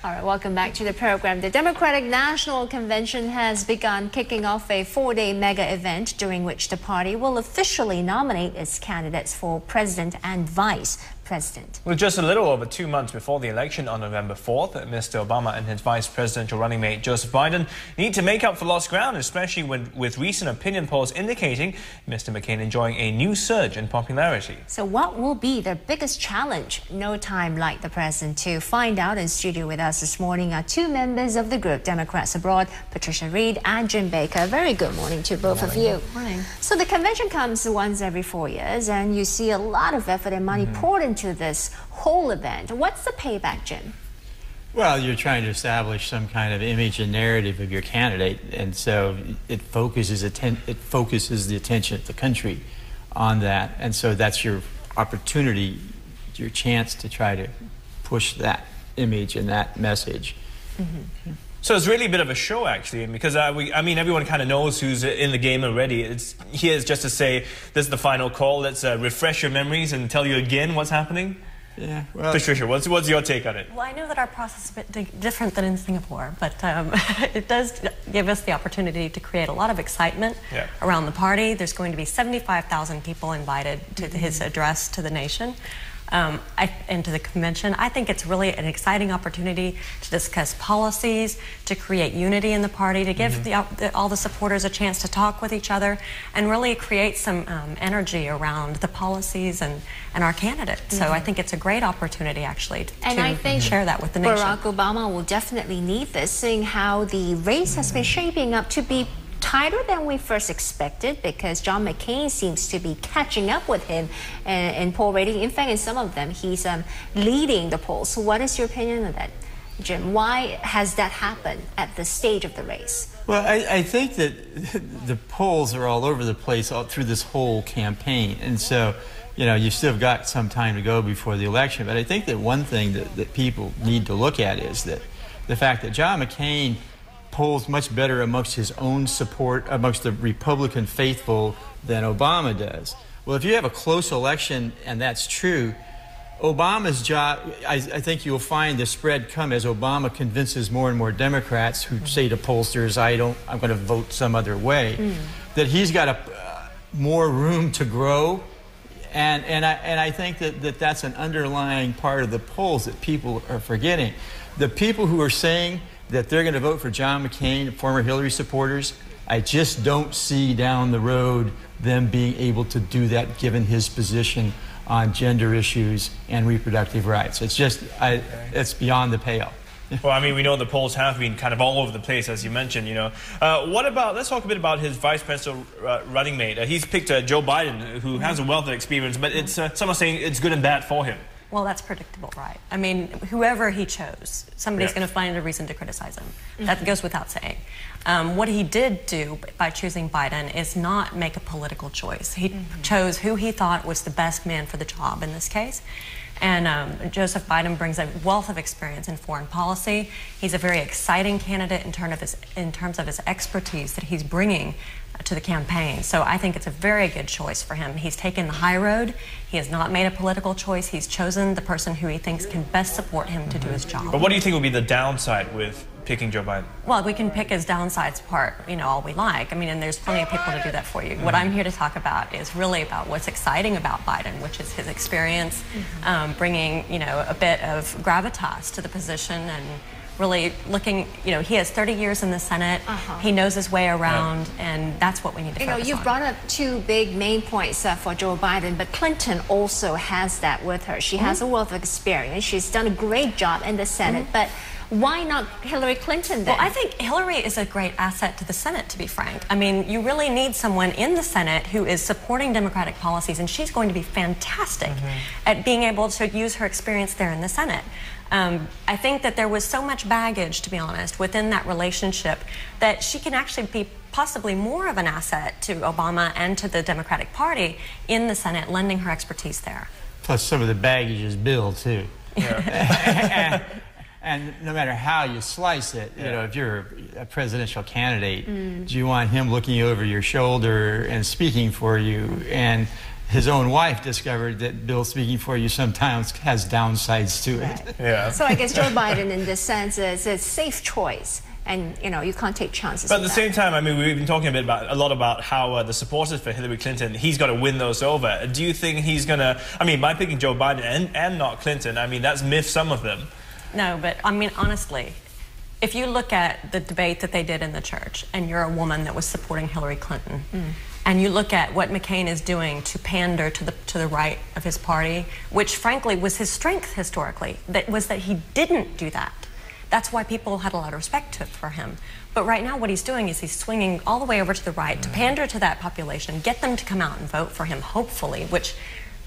All right, welcome back to the program. The Democratic National Convention has begun, kicking off a 4-day mega event during which the party will officially nominate its candidates for president and vice president. With just a little over 2 months before the election on November 4th, Mr. Obama and his vice presidential running mate Joseph Biden need to make up for lost ground, especially with recent opinion polls indicating Mr. McCain enjoying a new surge in popularity. So what will be the biggest challenge? No time like the present. To find out, in studio with us this morning are two members of the group, Democrats Abroad, Patricia and Jim Baker. Very good morning to both of you. Good morning. So the convention comes once every 4 years, and you see a lot of effort and money poured into this whole event. What's the payback, Jim? Well, you're trying to establish some kind of image and narrative of your candidate, and so it focuses the attention of the country on that, and so that's your opportunity, your chance to try to push that image and that message. So it's really a bit of a show, actually, because I mean, everyone kind of knows who's in the game already. Here's just to say, this is the final call. Let's refresh your memories and tell you again what's happening. Yeah, well, Patricia, what's your take on it? Well, I know that our process is a bit different than in Singapore, but it does give us the opportunity to create a lot of excitement around the party. There's going to be 75,000 people invited to his address to the nation. And to the convention. I think it's really an exciting opportunity to discuss policies, to create unity in the party, to give all the supporters a chance to talk with each other and really create some energy around the policies and our candidates. So I think it's a great opportunity, actually, to share that with the nation. Barack Obama will definitely need this, seeing how the race has been shaping up to be tighter than we first expected, because John McCain seems to be catching up with him in poll rating. In fact, in some of them, he's leading the polls. So what is your opinion of that, Jim? Why has that happened at this stage of the race? Well, I think that the polls are all over the place all through this whole campaign, and so you still have got some time to go before the election. But I think that one thing that people need to look at is that the fact that John McCain polls much better amongst his own support, amongst the Republican faithful, than Obama does. Well, if you have a close election and that's true, Obama's job, I think you'll find the spread come as Obama convinces more and more Democrats who say to pollsters, I'm going to vote some other way, that he's got more room to grow. And I think that's an underlying part of the polls that people are forgetting. The people who are saying that they're going to vote for John McCain, former Hillary supporters, I just don't see down the road them being able to do that given his position on gender issues and reproductive rights. It's just, it's beyond the pale. Well, I mean, we know the polls have been kind of all over the place, as you mentioned, What about, let's talk a bit about his vice presidential running mate. He's picked Joe Biden, who has a wealth of experience, but some are saying it's good and bad for him. Well, that's predictable, right? I mean, whoever he chose, somebody's going to find a reason to criticize him. That goes without saying. What he did do by choosing Biden is not make a political choice. He chose who he thought was the best man for the job in this case. And Joseph Biden brings a wealth of experience in foreign policy. He's a very exciting candidate in terms of his expertise that he's bringing to the campaign. So I think it's a very good choice for him. He's taken the high road. He has not made a political choice. He's chosen the person who he thinks can best support him to do his job. But what do you think will be the downside with picking Joe Biden? Well, we can pick his downsides part, all we like. I mean, and there's plenty of people to do that for you. What I'm here to talk about is really about what's exciting about Biden, which is his experience, bringing, a bit of gravitas to the position and really looking, he has 30 years in the Senate. He knows his way around, and that's what we need to focus on. You've brought up two big main points for Joe Biden, but Clinton also has that with her. She has a wealth of experience. She's done a great job in the Senate, but why not Hillary Clinton then? Well, I think Hillary is a great asset to the Senate, to be frank. I mean, you really need someone in the Senate who is supporting Democratic policies, and she's going to be fantastic at being able to use her experience there in the Senate. I think that there was so much baggage, to be honest, within that relationship that she can actually be possibly more of an asset to Obama and to the Democratic Party in the Senate, lending her expertise there. Plus some of the baggage is Bill, too. And no matter how you slice it, if you're a presidential candidate, do you want him looking over your shoulder and speaking for you? And his own wife discovered that Bill speaking for you sometimes has downsides to it. Right. Yeah. So I guess Joe Biden, in this sense, is a safe choice. And, you know, you can't take chances. But at the same time, I mean, we've been talking a lot about how the supporters for Hillary Clinton, he's got to win those over. Do you think he's going to, I mean, by picking Joe Biden and not Clinton, I mean, that's miffed some of them. No, but I mean, honestly, if you look at the debate that they did in the church, and you're a woman that was supporting Hillary Clinton, and you look at what McCain is doing to pander to the right of his party, which frankly was his strength historically, that he didn't do that. That's why people had a lot of respect for him. But right now what he's doing is he's swinging all the way over to the right to pander to that population, get them to come out and vote for him, hopefully, which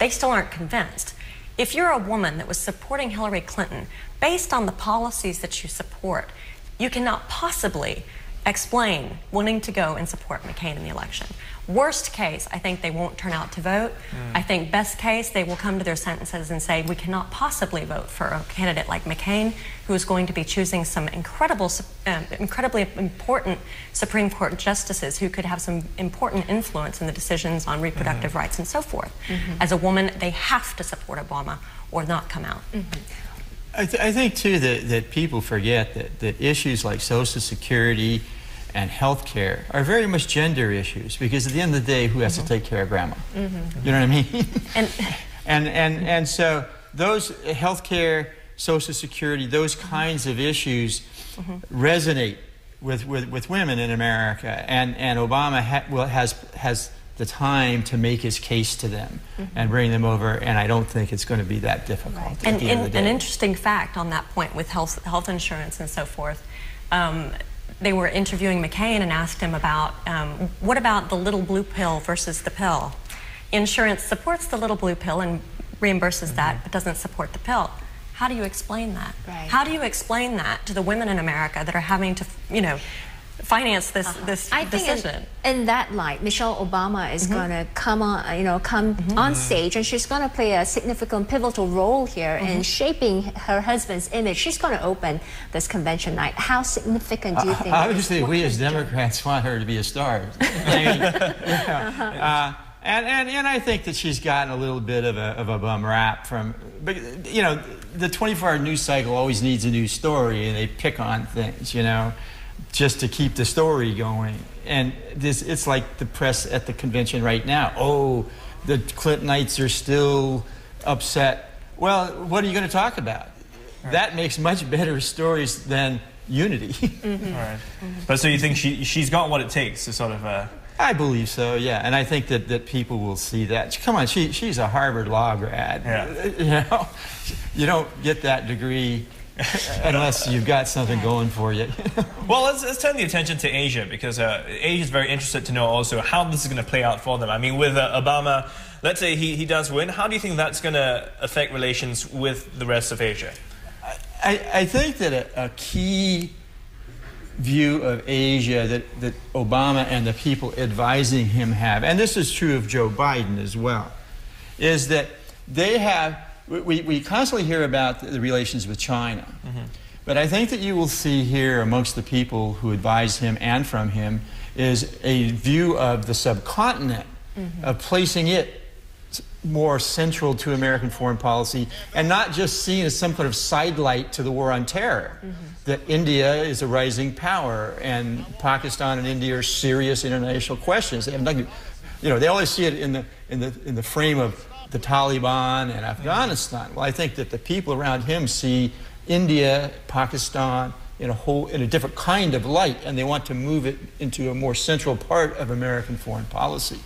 they still aren't convinced. If you're a woman that was supporting Hillary Clinton, based on the policies that you support, you cannot possibly explain wanting to go and support McCain in the election. Worst case, I think they won't turn out to vote. I think best case, they will come to their sentences and say, we cannot possibly vote for a candidate like McCain, who is going to be choosing some incredibly important Supreme Court justices who could have some important influence in the decisions on reproductive rights and so forth. As a woman, they have to support Obama or not come out. I think, too, that people forget that issues like Social Security and health care are very much gender issues, because at the end of the day, who has to take care of grandma? You know what I mean? And so those health care, Social Security, those kinds of issues resonate with women in America, and Obama has the time to make his case to them and bring them over, and I don't think it's going to be that difficult at the end of the day. An interesting fact on that point with health insurance and so forth, they were interviewing McCain and asked him about, what about the little blue pill versus the pill? Insurance supports the little blue pill and reimburses that, but doesn't support the pill. How do you explain that? Right. How do you explain that to the women in America that are having to, you know, finance this decision? Think in that light, Michelle Obama is going to come on stage, and she's going to play a significant, pivotal role here in shaping her husband's image. She's going to open this convention night. How significant do you think? Obviously, we as Democrats want her to be a star. And I think that she's gotten a little bit of a bum rap from, but you know, the 24-hour news cycle always needs a new story, and they pick on things, you know, just to keep the story going. And it's like the press at the convention right now. Oh, the Clintonites are still upset. Well, what are you going to talk about? Right. That makes much better stories than unity. Right. But so you think she's got what it takes to sort of... I believe so, yeah. And I think that people will see that. Come on, she's a Harvard law grad. Yeah. You know, you don't get that degree unless you've got something going for you. Well, let's turn the attention to Asia, because Asia is very interested to know also how this is going to play out for them. I mean, with Obama, let's say he does win, how do you think that's going to affect relations with the rest of Asia? I think that a key view of Asia that Obama and the people advising him have, and this is true of Joe Biden as well, is that they have... We constantly hear about the relations with China, but I think that you will see here amongst the people who advise him and from him is a view of the subcontinent, of placing it more central to American foreign policy, and not just seen as some kind of sidelight to the war on terror. That India is a rising power, and Pakistan and India are serious international questions. They have nothing, you know, they always see it in the frame of the Taliban and Afghanistan. Well, I think that the people around him see India, Pakistan in a different kind of light, and they want to move it into a more central part of American foreign policy.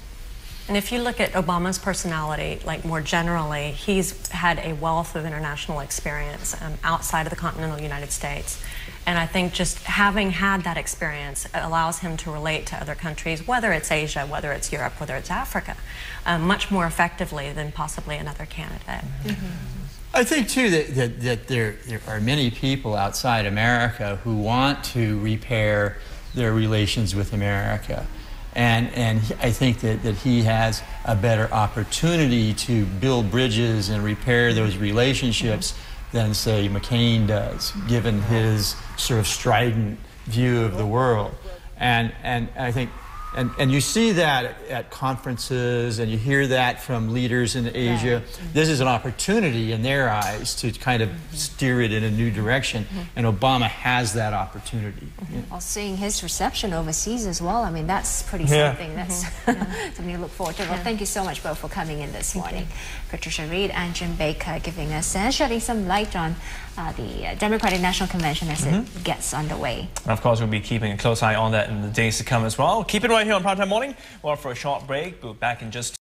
And if you look at Obama's personality, like more generally, he's had a wealth of international experience outside of the continental United States. And I think just having had that experience allows him to relate to other countries, whether it's Asia, whether it's Europe, whether it's Africa, much more effectively than possibly another candidate. I think, too, that there are many people outside America who want to repair their relations with America. And I think that he has a better opportunity to build bridges and repair those relationships than, say, McCain does, given his sort of strident view of the world. And I think And you see that at conferences, and you hear that from leaders in Asia. Right. This is an opportunity in their eyes to kind of steer it in a new direction, and Obama has that opportunity. Well, seeing his reception overseas as well, I mean, that's pretty something. That's something to look forward to. Well, thank you so much both for coming in this morning. Patricia Reid and Jim Baker giving us, shedding some light on the Democratic National Convention as it gets underway. Of course, we'll be keeping a close eye on that in the days to come as well. Keep it right here on Primetime Morning. Well, for a short break, we'll be back in just